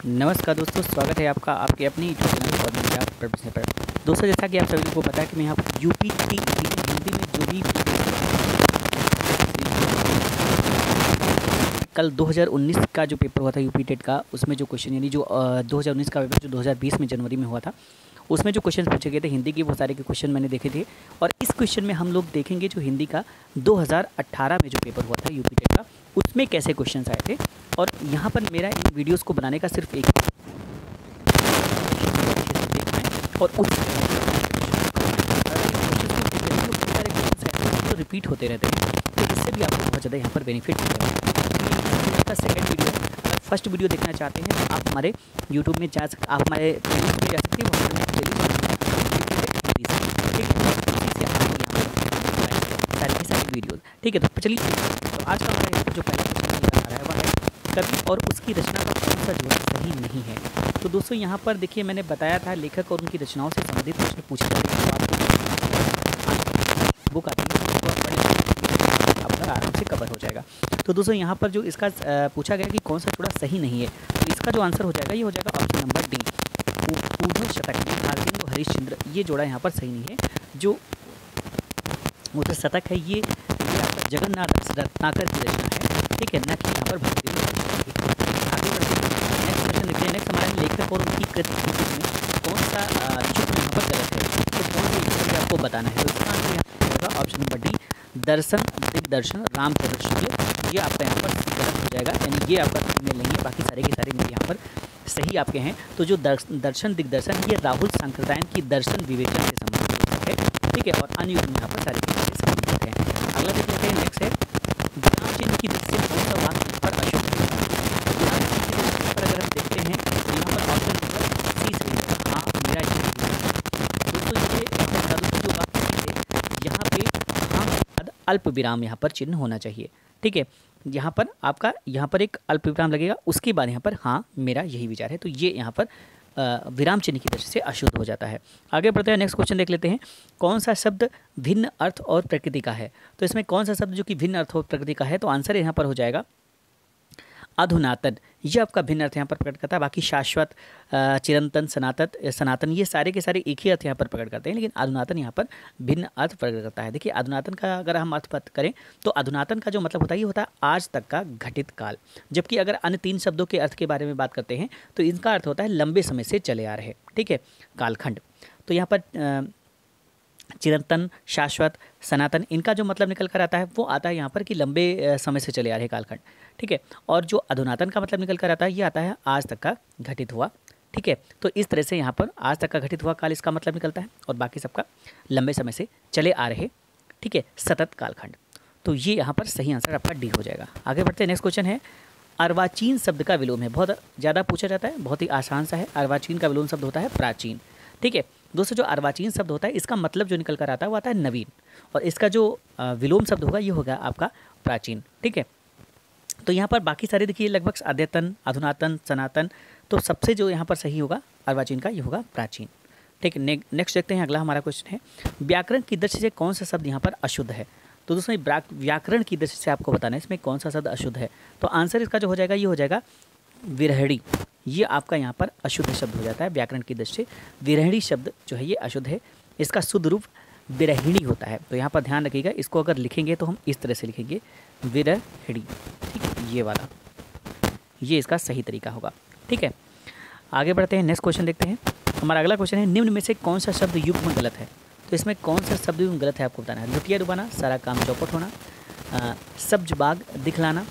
नमस्कार दोस्तों, स्वागत है आपका आपके अपनी यूट्यूब चैनल और मेरा प्रोफेसर पर। दोस्तों, जैसा कि आप सभी को पता है कि मैं यहाँ पर यूपी की हिंदी में जो भी कल 2019 का जो पेपर हुआ था यूपी टेट का, उसमें जो क्वेश्चन यानी जो 2019 का पेपर जो 2020 में जनवरी में हुआ था, उसमें जो क्वेश्चन पूछे गए थे हिंदी के, वो सारे के क्वेश्चन मैंने देखे थे। और इस क्वेश्चन में हम लोग देखेंगे जो हिंदी का 2018 में जो पेपर हुआ था यूपी टेट का, उसमें कैसे क्वेश्चंस आए थे। और यहाँ पर मेरा इन वीडियोस को बनाने का सिर्फ एक और उस जो रिपीट होते रहते हैं, तो इससे भी आपको बहुत ज़्यादा यहाँ पर बेनिफिट मिलेगा। इसका सेकंड वीडियो है। फर्स्ट वीडियो देखना चाहते हैं तो आप हमारे यूट्यूब में जा सकते, आप हमारे प्लेलिस्ट में जा सकते हैं, सारी वीडियोस। ठीक है, तो चलिए, तो आज का हमारा जो पहला क्वेश्चन आ रहा है वह है कवि और उसकी रचना का कौन सा जोड़ा सही नहीं है। तो दोस्तों, यहाँ पर देखिए, मैंने बताया था लेखक और उनकी रचनाओं से संबंधित प्रश्न पूछे जाते हैं। बुक आती है तो आपका आराम से कवर हो जाएगा। तो दोस्तों, यहाँ पर जो इसका पूछा गया कि कौन सा जोड़ा सही नहीं है, तो इसका जो आंसर हो जाएगा ये हो जाएगा ऑप्शन नंबर डी, ऊर्ध्व शतक में भारतेंदु हरिश्चंद्र। ये जोड़ा यहाँ पर सही नहीं है। जो ऊर्ध्व शतक है ये आपका जगन्नाथ रत्नाकर की रचना है, ठीक है, न कि यहाँ पर भारतीय। आगे बढ़ते हैं, नेक्स्ट क्वेश्चन देखते हैं। नेक्स्ट हमारा लेखक और उनकी कृति में कौन सा चित्र यहाँ पर गलत है, तो कौन सा चित्र आपको बताना है। तो इसका आंसर यहाँ होगा ऑप्शन नंबर डी, दर्शन दिग्दर्शन रामचंद्र शुक्ल। ये आपका यहाँ पर गलत हो जाएगा, यानी ये आपका में नहीं है, बाकी सारे के सारे मेरे यहाँ पर सही आपके हैं। तो जो दर्शन दिग्दर्शन ये राहुल सांकृत्यायन की दर्शन विवेचन से संबंधित है, ठीक है, और अन्य यहाँ पर सारे के सारे संबंधित हैं। अगला देख लेते हैं। नेक्स्ट है, विराम चिन्ह की दृष्टि से कौन सा वाक्य पर अशुद्ध है। विराम चिन्ह की दृष्टि पर अगर हम देखते हैं तो यहाँ पर ऑप्शन नंबर सी सही है, हाँ मेरा ये दोस्तों। ये बता दूँ जो वाक्य है यहाँ पे हाँ अल्प विराम यहाँ पर चिन्ह होना चाहिए, ठीक है। यहाँ पर आपका यहाँ पर एक अल्प विराम लगेगा, उसके बाद यहाँ पर हाँ मेरा यही विचार है। तो ये यहाँ पर विराम चिन्ह की दृष्टि से अशुद्ध हो जाता है। आगे बढ़ते हैं, नेक्स्ट क्वेश्चन देख लेते हैं। कौन सा शब्द भिन्न अर्थ और प्रकृति का है। तो इसमें कौन सा शब्द जो कि भिन्न अर्थ और प्रकृति का है, तो आंसर यहाँ पर हो जाएगा अधुनातन। ये आपका भिन्न अर्थ यहाँ पर प्रकट करता है। बाकी शाश्वत, चिरंतन, सनातन ये सारे के सारे एक ही अर्थ यहाँ पर प्रकट करते हैं, लेकिन अधुनातन यहाँ पर भिन्न अर्थ प्रकट करता है। देखिए, अधुनातन का अगर हम अर्थ बात करें तो अधुनातन का जो मतलब होता है ये होता है आज तक का घटित काल। जबकि अगर अन्य तीन शब्दों के अर्थ के बारे में बात करते हैं तो इनका अर्थ होता है लंबे समय से चले आ रहे, ठीक है, कालखंड। तो यहाँ पर चिरंतन, शाश्वत, सनातन, इनका जो मतलब निकल कर आता है वो आता है यहाँ पर कि लंबे समय से चले आ रहे कालखंड, ठीक है। और जो अधुनातन का मतलब निकल कर आता है ये आता है आज तक का घटित हुआ, ठीक है। तो इस तरह से यहाँ पर आज तक का घटित हुआ काल इसका मतलब निकलता है, और बाकी सबका लंबे समय से चले आ रहे, ठीक है, सतत कालखंड। तो ये यहाँ पर सही आंसर आपका डी हो जाएगा। आगे बढ़ते हैं, नेक्स्ट क्वेश्चन है अर्वाचीन शब्द का विलोम है। बहुत ज़्यादा पूछा जाता है, बहुत ही आसान सा है। अर्वाचीन का विलोम शब्द होता है प्राचीन, ठीक है। दोस्तों, जो अर्वाचीन शब्द होता है इसका मतलब जो निकल कर आता है वो आता है नवीन, और इसका जो विलोम शब्द होगा ये होगा आपका प्राचीन, ठीक है। तो यहाँ पर बाकी सारे देखिए लगभग अद्यतन, अधुनातन, सनातन, तो सबसे जो यहाँ पर सही होगा अर्वाचीन का ये होगा प्राचीन, ठीक है। नेक्स्ट देखते हैं, अगला हमारा क्वेश्चन है व्याकरण की दृष्टि से कौन सा शब्द यहाँ पर अशुद्ध है। तो दोस्तों, व्याकरण की दृष्टि से आपको बताना है इसमें कौन सा शब्द अशुद्ध है। तो आंसर इसका जो हो जाएगा ये हो जाएगा विरहणी। ये आपका यहाँ पर अशुद्ध शब्द हो जाता है व्याकरण की दृष्टि से। विरहणी शब्द जो है ये अशुद्ध है, इसका शुद्ध रूप विरहिणी होता है। तो यहाँ पर ध्यान रखिएगा, इसको अगर लिखेंगे तो हम इस तरह से लिखेंगे विरहिणी, ठीक है, ये वाला, ये इसका सही तरीका होगा, ठीक है। आगे बढ़ते हैं, नेक्स्ट क्वेश्चन देखते हैं। हमारा अगला क्वेश्चन है निम्न में से कौन सा शब्द युग्म गलत है। तो इसमें कौन सा शब्द युग्म गलत है आपको बताना है। लुटिया डुबाना, सारा काम चौपट होना, सब्ज बाग दिखलाना,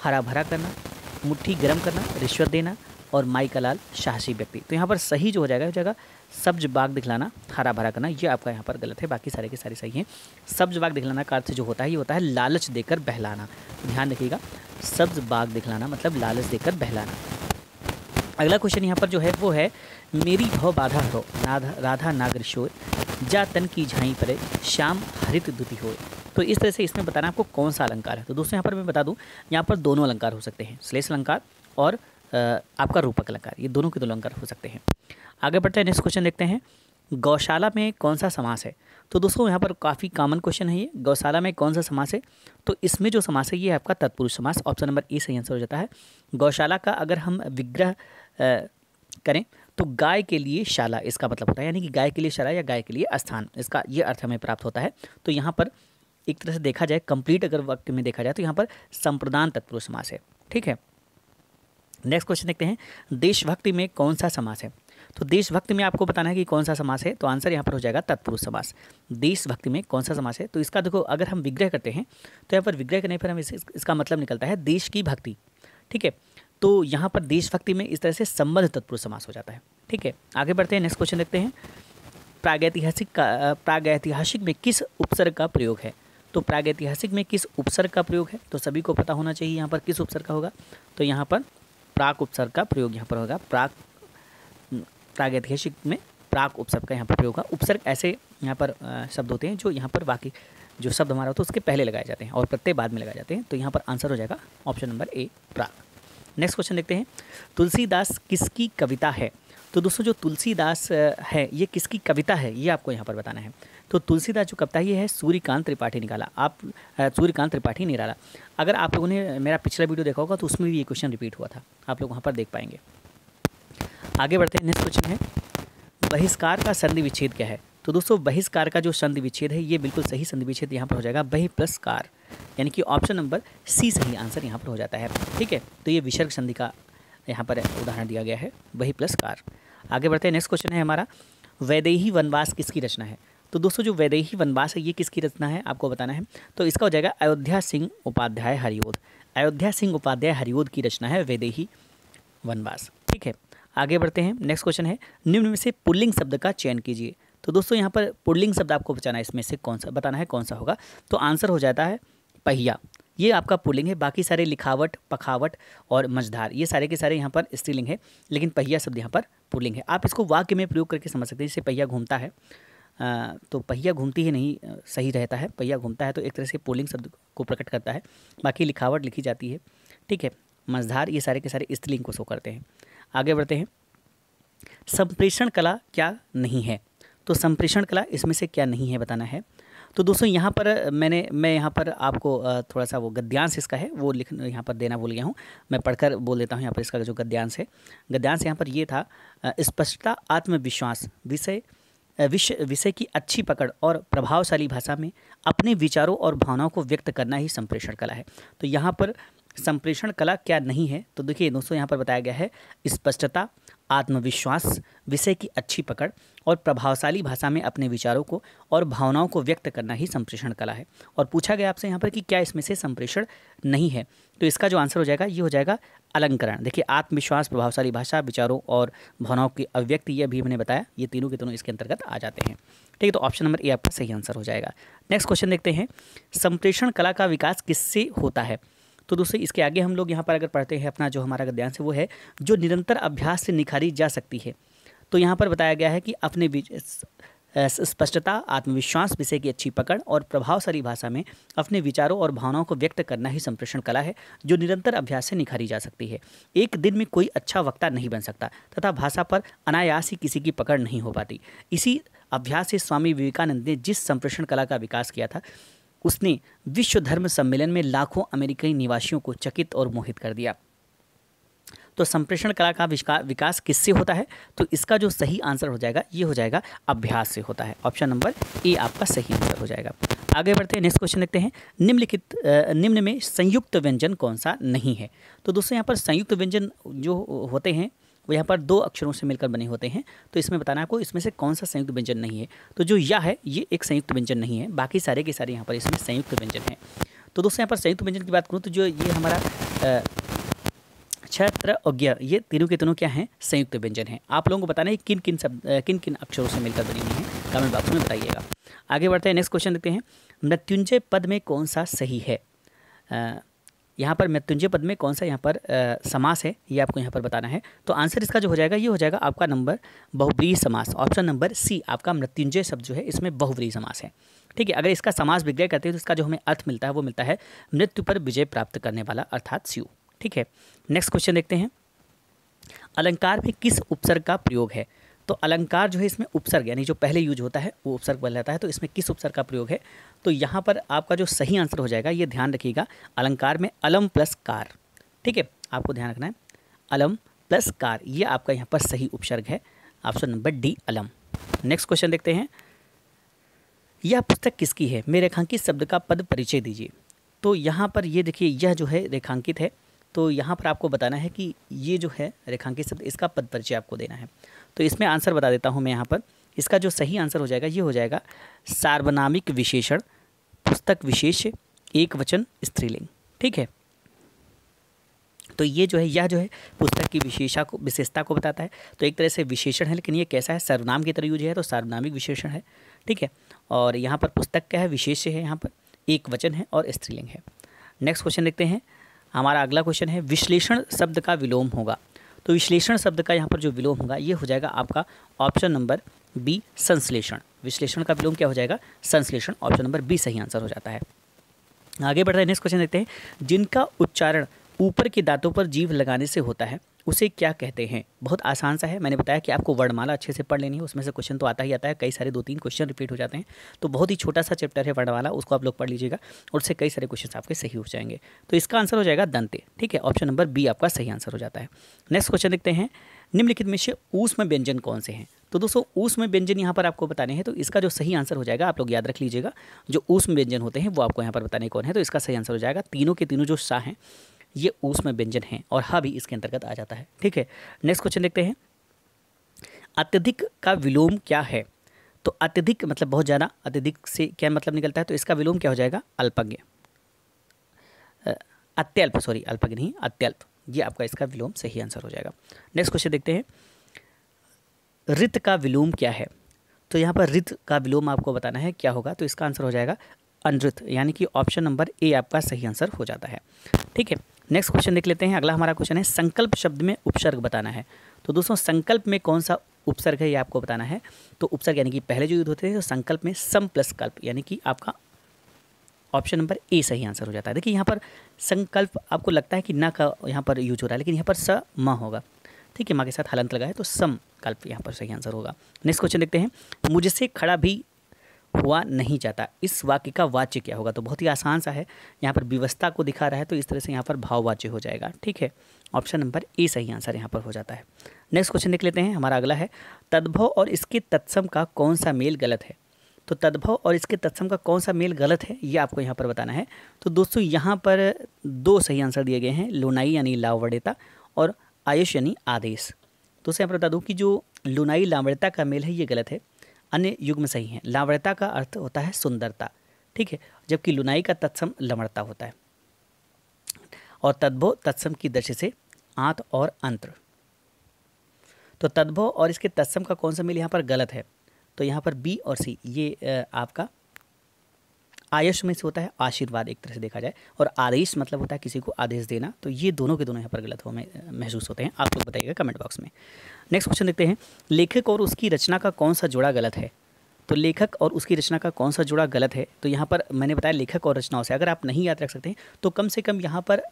हरा भरा करना, मुट्ठी गर्म करना, रिश्वत देना, और माई का लाल साहसी व्यक्ति। तो यहाँ पर सही जो हो जाएगा सब्ज बाग दिखलाना, हरा भरा करना, ये आपका यहाँ पर गलत है, बाकी सारे के सारे सही हैं। सब्ज बाग दिखलाना का अर्थ जो होता है ये होता है लालच देकर बहलाना। ध्यान रखिएगा, सब्ज बाग दिखलाना मतलब लालच देकर बहलाना। अगला क्वेश्चन यहाँ पर जो है वो है मेरी भव बाधा हो राधा नागर शोर, जा तन की झाई परे श्याम हरित दुति हो। तो इस तरह से इसमें बताना आपको कौन सा अलंकार है। तो दोस्तों, यहाँ पर मैं बता दूँ, यहाँ पर दोनों अलंकार हो सकते हैं, श्लेष अलंकार और आपका रूपक अलंकार, ये दोनों के दोनों अलंकार हो सकते हैं। आगे बढ़ते हैं, नेक्स्ट क्वेश्चन देखते हैं गौशाला में कौन सा समास है। तो दोस्तों, यहाँ पर काफ़ी कॉमन क्वेश्चन है ये, गौशाला में कौन सा समास है। तो इसमें जो समास है ये है आपका तत्पुरुष समास, ऑप्शन नंबर ए सही आंसर हो जाता है। गौशाला का अगर हम विग्रह करें तो गाय के लिए शाला इसका मतलब होता है, यानी कि गाय के लिए शाला या गाय के लिए स्थान, इसका ये अर्थ हमें प्राप्त होता है। तो यहाँ पर एक तरह से देखा जाए, कंप्लीट अगर वाक्य में देखा जाए तो यहाँ पर संप्रदान तत्पुरुष समास है। ठीक है, नेक्स्ट क्वेश्चन देखते हैं, देशभक्ति में कौन सा समास है। तो देशभक्ति में आपको बताना है कि कौन सा समास है, तो आंसर यहाँ पर हो जाएगा तत्पुरुष समास। देशभक्ति में कौन सा समास है, तो इसका देखो अगर हम विग्रह करते हैं तो यहाँ पर विग्रह करने पर हम इसका मतलब निकलता है देश की भक्ति। ठीक है, तो यहाँ पर देशभक्ति में इस तरह से संबंध तत्पुरुष समास हो जाता है। ठीक है, आगे बढ़ते हैं, नेक्स्ट क्वेश्चन देखते हैं, प्रागैतिहासिक में किस उपसर्ग का प्रयोग है। तो प्रागैतिहासिक में किस उपसर्ग का प्रयोग है, तो सभी को पता होना चाहिए यहाँ पर किस उपसर्ग का होगा, तो यहाँ पर प्राक उपसर्ग का प्रयोग यहाँ पर होगा। प्रागैतिहासिक में प्राक उपसर्ग का यहाँ पर प्रयोग होगा। उपसर्ग ऐसे यहाँ पर शब्द होते हैं जो यहाँ पर वाक्य जो शब्द हमारा होता है उसके पहले लगाए जाते हैं और प्रत्यय बाद में लगाए जाते हैं। तो यहाँ पर आंसर हो जाएगा option number A, Praak. Next question देखते हैं, तुलसीदास किसकी कविता है। तो दोस्तों जो तुलसीदास है ये किसकी कविता है, ये आपको यहाँ पर बताना है। तो तुलसीदास जो कविता ये है सूर्यकांत त्रिपाठी निराला। सूर्यकांत त्रिपाठी निराला। अगर आप लोगों ने मेरा पिछला वीडियो देखा होगा तो उसमें भी ये क्वेश्चन रिपीट हुआ था, आप लोग वहाँ पर देख पाएंगे। आगे बढ़ते हैं, नेक्स्ट क्वेश्चन है, बहिष्कार का संधि विच्छेद क्या है। तो दोस्तों बहिष्कार का जो संधि विच्छेद है ये बिल्कुल सही संधि विच्छेद यहाँ पर हो जाएगा बहि प्लस कार, यानी कि ऑप्शन नंबर सी सही आंसर यहाँ पर हो जाता है। ठीक है, तो ये विसर्ग संधि का यहाँ पर उदाहरण दिया गया है, बहि प्लस कार। आगे बढ़ते हैं, नेक्स्ट क्वेश्चन है हमारा, वैदेही वनवास किसकी रचना है। तो दोस्तों जो वैदेही वनवास है ये किसकी रचना है आपको बताना है। तो इसका हो जाएगा अयोध्या सिंह उपाध्याय हरिओद। अयोध्या सिंह उपाध्याय हरिओद की रचना है वैदेही वनवास। ठीक है, आगे बढ़ते हैं, नेक्स्ट क्वेश्चन है, निम्न में से पुल्लिंग शब्द का चयन कीजिए। तो दोस्तों यहाँ पर पुल्लिंग शब्द आपको बचाना है, इसमें से कौन सा बताना है कौन सा होगा। तो आंसर हो जाता है पहिया, ये आपका पुल्लिंग है। बाकी सारे लिखावट, पखावट और मझधार ये सारे के सारे यहाँ पर स्त्रीलिंग है, लेकिन पहिया शब्द यहाँ पर पुल्लिंग है। आप इसको वाक्य में प्रयोग करके समझ सकते हैं, जैसे पहिया घूमता है, तो पहिया घूमती ही नहीं सही रहता है, पहिया घूमता है तो एक तरह से पुल्लिंग शब्द को प्रकट करता है। बाकी लिखावट लिखी जाती है। ठीक है, मझधार ये सारे के सारे स्त्रीलिंग को शो करते हैं। आगे बढ़ते हैं, संप्रेषण कला क्या नहीं है। तो संप्रेषण कला इसमें से क्या नहीं है बताना है। तो दोस्तों यहाँ पर मैं यहाँ पर आपको थोड़ा सा वो गद्यांश इसका है वो यहाँ पर देना भूल गया हूँ, मैं पढ़कर बोल देता हूँ। यहाँ पर इसका जो गद्यांश है, गद्यांश यहाँ पर ये था, स्पष्टता, आत्मविश्वास, विषय की अच्छी पकड़ और प्रभावशाली भाषा में अपने विचारों और भावनाओं को व्यक्त करना ही संप्रेषण कला है। तो यहाँ पर संप्रेषण कला क्या नहीं है, तो देखिए दोस्तों यहाँ पर बताया गया है स्पष्टता, आत्मविश्वास, विषय की अच्छी पकड़ और प्रभावशाली भाषा में अपने विचारों को और भावनाओं को व्यक्त करना ही संप्रेषण कला है। और पूछा गया आपसे यहाँ पर कि क्या इसमें से संप्रेषण नहीं है, तो इसका जो आंसर हो जाएगा ये हो जाएगा अलंकरण। देखिए आत्मविश्वास, प्रभावशाली भाषा, विचारों और भावनाओं की अभिव्यक्ति, ये अभी मैंने बताया, ये तीनों के तीनों इसके अंतर्गत आ जाते हैं। ठीक है, तो ऑप्शन नंबर ए आपका सही आंसर हो जाएगा। नेक्स्ट क्वेश्चन देखते हैं, संप्रेषण कला का विकास किससे होता है। तो दोस्तों इसके आगे हम लोग यहाँ पर अगर पढ़ते हैं अपना जो हमारा गद्यांश है वो है जो निरंतर अभ्यास से निखारी जा सकती है। तो यहाँ पर बताया गया है कि अपने स्पष्टता, आत्मविश्वास, विषय की अच्छी पकड़ और प्रभावशाली भाषा में अपने विचारों और भावनाओं को व्यक्त करना ही संप्रेषण कला है जो निरंतर अभ्यास से निखारी जा सकती है। एक दिन में कोई अच्छा वक्ता नहीं बन सकता तथा भाषा पर अनायास ही किसी की पकड़ नहीं हो पाती। इसी अभ्यास से स्वामी विवेकानंद ने जिस संप्रेषण कला का विकास किया था उसने विश्व धर्म सम्मेलन में लाखों अमेरिकी निवासियों को चकित और मोहित कर दिया। तो संप्रेषण कला का विकास किससे होता है, तो इसका जो सही आंसर हो जाएगा ये हो जाएगा अभ्यास से होता है। ऑप्शन नंबर ए आपका सही आंसर हो जाएगा। आगे बढ़ते हैं, नेक्स्ट क्वेश्चन देखते हैं, निम्न में संयुक्त व्यंजन कौन सा नहीं है। तो दोस्तों यहाँ पर संयुक्त व्यंजन जो होते हैं वो यहाँ पर दो अक्षरों से मिलकर बने होते हैं। तो इसमें बताना आपको इसमें से कौन सा संयुक्त व्यंजन नहीं है। तो जो या है ये एक संयुक्त व्यंजन नहीं है, बाकी सारे के सारे यहाँ पर इसमें संयुक्त व्यंजन है। तो दोस्तों यहाँ पर संयुक्त व्यंजन की बात करूँ तो जो ये हमारा छत्र और ज्ञ, ये तीनों के तीनों क्या हैं, संयुक्त व्यंजन हैं। आप लोगों को बताना है किन किन अक्षरों से मिलकर बनी हुई हैं, कमेंट बॉक्स में बताइएगा। आगे बढ़ते हैं, नेक्स्ट क्वेश्चन देखते हैं, मृत्युंजय पद में कौन सा सही है। यहाँ पर मृत्युंजय पद में कौन सा यहाँ पर समास है ये आपको यहाँ पर बताना है। तो आंसर इसका जो हो जाएगा ये हो जाएगा आपका नंबर बहुव्रीहि समास। ऑप्शन नंबर सी आपका मृत्युंजय शब्द जो है इसमें बहुव्रीहि समास है। ठीक है, अगर इसका समास विग्रह करते हैं तो इसका जो हमें अर्थ मिलता है वो मिलता है मृत्यु पर विजय प्राप्त करने वाला, अर्थात शिव। ठीक है, नेक्स्ट क्वेश्चन देखते हैं, अलंकार में किस उपसर्ग का प्रयोग है। तो अलंकार जो है इसमें उपसर्ग यानी जो पहले यूज होता है वो उपसर्ग बन जाता है। तो इसमें किस उपसर्ग का प्रयोग है, तो यहाँ पर आपका जो सही आंसर हो जाएगा ये ध्यान रखिएगा, अलंकार में अलम प्लस कार। ठीक है, आपको ध्यान रखना है अलम प्लस कार, ये आपका यहाँ पर सही उपसर्ग है, ऑप्शन नंबर डी अलम। नेक्स्ट क्वेश्चन देखते हैं, यह पुस्तक किसकी है, में रेखांकित शब्द का पद परिचय दीजिए। तो यहाँ पर ये देखिए, यह जो है रेखांकित है, तो यहाँ पर आपको बताना है कि ये जो है रेखांकित शब्द, इसका पद परिचय आपको देना है। तो इसमें आंसर बता देता हूँ मैं यहाँ पर। इसका जो सही आंसर हो जाएगा ये हो जाएगा सार्वनामिक विशेषण, पुस्तक विशेष, एक वचन, स्त्रीलिंग। ठीक है, तो ये जो है, यह जो है पुस्तक की विशेषता को बताता है। तो एक तरह से विशेषण है, लेकिन ये कैसा है, सर्वनाम की तरह यूज है, तो सार्वनामिक विशेषण है। ठीक है, और यहाँ पर पुस्तक क्या है, विशेष है, यहाँ पर एक वचन है और स्त्रीलिंग है। नेक्स्ट क्वेश्चन देखते हैं, हमारा अगला क्वेश्चन है, विश्लेषण शब्द का विलोम होगा। तो विश्लेषण शब्द का यहाँ पर जो विलोम होगा ये हो जाएगा आपका ऑप्शन नंबर बी, संश्लेषण। विश्लेषण का विलोम क्या हो जाएगा, संश्लेषण। ऑप्शन नंबर बी सही आंसर हो जाता है। आगे बढ़ रहे हैं, नेक्स्ट क्वेश्चन देखते हैं, जिनका उच्चारण ऊपर के दांतों पर जीभ लगाने से होता है उसे क्या कहते हैं। बहुत आसान सा है, मैंने बताया कि आपको वर्णमाला अच्छे से पढ़ लेनी है, उसमें से क्वेश्चन तो आता ही आता है, कई सारे 2-3 क्वेश्चन रिपीट हो जाते हैं। तो बहुत ही छोटा सा चैप्टर है वर्णमाला, उसको आप लोग पढ़ लीजिएगा और उससे कई सारे क्वेश्चन आपके सही हो जाएंगे। तो इसका आंसर हो जाएगा दंते। ठीक है, ऑप्शन नंबर बी आपका सही आंसर हो जाता है। नेक्स्ट क्वेश्चन देखते हैं, निम्नलिखित में से ऊष्म व्यंजन कौन से हैं। तो दोस्तों ऊष्म व्यंजन यहाँ पर आपको बताने हैं, तो इसका जो सही आंसर हो जाएगा, आप लोग याद रख लीजिएगा, जो ऊष्म व्यंजन होते हैं वो आपको यहाँ पर बताने कौन है। तो इसका सही आंसर हो जाएगा, तीनों के तीनों जो सा हैं ये ऊष्म व्यंजन हैं, और हा भी इसके अंतर्गत आ जाता है। ठीक है, नेक्स्ट क्वेश्चन देखते हैं, अत्यधिक का विलोम क्या है। तो अत्यधिक मतलब बहुत ज़्यादा, अत्यधिक से क्या मतलब निकलता है, तो इसका विलोम क्या हो जाएगा, अल्पज्ञ, अत्यल्प, सॉरी अल्पज्ञ नहीं, अत्यल्प, ये आपका इसका विलोम सही आंसर हो जाएगा। नेक्स्ट क्वेश्चन देखते हैं, ऋत का विलोम क्या है। तो यहाँ पर ऋत का विलोम आपको बताना है क्या होगा, तो इसका आंसर हो जाएगा अनृत, यानी कि ऑप्शन नंबर ए आपका सही आंसर हो जाता है। ठीक है, नेक्स्ट क्वेश्चन देख लेते हैं। अगला हमारा क्वेश्चन है, संकल्प शब्द में उपसर्ग बताना है। तो दोस्तों संकल्प में कौन सा उपसर्ग है ये आपको बताना है। तो उपसर्ग यानी कि पहले जो युद्ध होते हैं, तो संकल्प में सम प्लस कल्प, यानी कि आपका ऑप्शन नंबर ए सही आंसर हो जाता है। देखिए यहाँ पर संकल्प आपको लगता है कि ना का यहाँ पर यूज हो रहा है, लेकिन यहाँ पर स म होगा। ठीक है, माँ के साथ हलंत लगा है, तो समकल्प यहाँ पर सही आंसर होगा। नेक्स्ट क्वेश्चन देखते हैं, मुझसे खड़ा भी हुआ नहीं जाता, इस वाक्य का वाच्य क्या होगा। तो बहुत ही आसान सा है, यहाँ पर व्यवस्था को दिखा रहा है, तो इस तरह से यहाँ पर भाववाच्य हो जाएगा। ठीक है, ऑप्शन नंबर ए सही आंसर यहाँ पर हो जाता है। नेक्स्ट क्वेश्चन देख लेते हैं, हमारा अगला है, तद्भव और इसके तत्सम का कौन सा मेल गलत है। तो तद्भव और इसके तत्सम का कौन सा मेल गलत है ये आपको यहाँ पर बताना है। तो दोस्तों यहाँ पर 2 सही आंसर दिए गए हैं, लुनाई यानी लावण्यता और आयुष यानी आदेश। तो यहाँ पर बता दूँ कि जो लुनाई लावण्यता का मेल है ये गलत है, अन्य युग्म सही है। लावण्यता का अर्थ होता है सुंदरता, ठीक है, जबकि लुनाई का तत्सम लवणता होता है, और तद्भव तत्सम की दृष्टि से आंत और अंत्र। तो तद्भव और इसके तत्सम का कौन सा मेल यहाँ पर गलत है, तो यहाँ पर बी और सी ये आपका आयुष में से होता है आशीर्वाद एक तरह से देखा जाए, और आदेश मतलब होता है किसी को आदेश देना। तो ये दोनों के दोनों यहाँ पर गलत हो महसूस होते हैं, आप लोग बताइएगा कमेंट बॉक्स में। नेक्स्ट क्वेश्चन देखते हैं, लेखक और उसकी रचना का कौन सा जोड़ा गलत है। तो लेखक और उसकी रचना का कौन सा जोड़ा गलत है, तो यहाँ पर मैंने बताया लेखक और रचनाओं से, अगर आप नहीं याद रख सकते हैं तो कम से कम यहाँ पर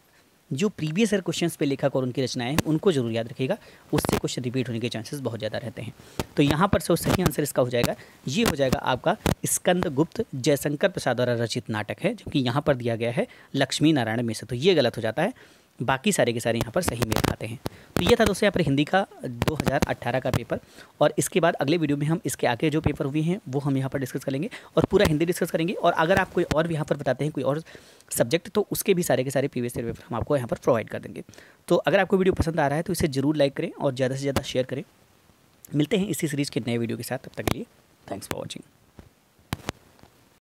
जो प्रीवियस ईयर क्वेश्चंस पे लेखक और उनकी रचनाएं हैं उनको जरूर याद रखिएगा, उससे क्वेश्चन रिपीट होने के चांसेस बहुत ज़्यादा रहते हैं। तो यहाँ पर सो सही आंसर इसका हो जाएगा, ये हो जाएगा आपका स्कंदगुप्त जयशंकर प्रसाद द्वारा रचित नाटक है, जबकि यहाँ पर दिया गया है लक्ष्मी नारायण मिश्र, तो ये गलत हो जाता है, बाकी सारे के सारे यहाँ पर सही मेल खाते हैं। तो ये था दोस्तों यहाँ पर हिंदी का 2018 का पेपर, और इसके बाद अगले वीडियो में हम इसके आगे जो पेपर हुए हैं वो हम यहाँ पर डिस्कस करेंगे और पूरा हिंदी डिस्कस करेंगे। और अगर आप कोई और भी यहाँ पर बताते हैं कोई और सब्जेक्ट, तो उसके भी सारे के सारे प्रीवियस ईयर पेपर हम आपको यहाँ पर प्रोवाइड कर देंगे। तो अगर आपको वीडियो पसंद आ रहा है तो इसे जरूर लाइक करें और ज़्यादा से ज़्यादा शेयर करें। मिलते हैं इसी सीरीज़ के नए वीडियो के साथ, तब तक के लिए थैंक्स फॉर वॉचिंग।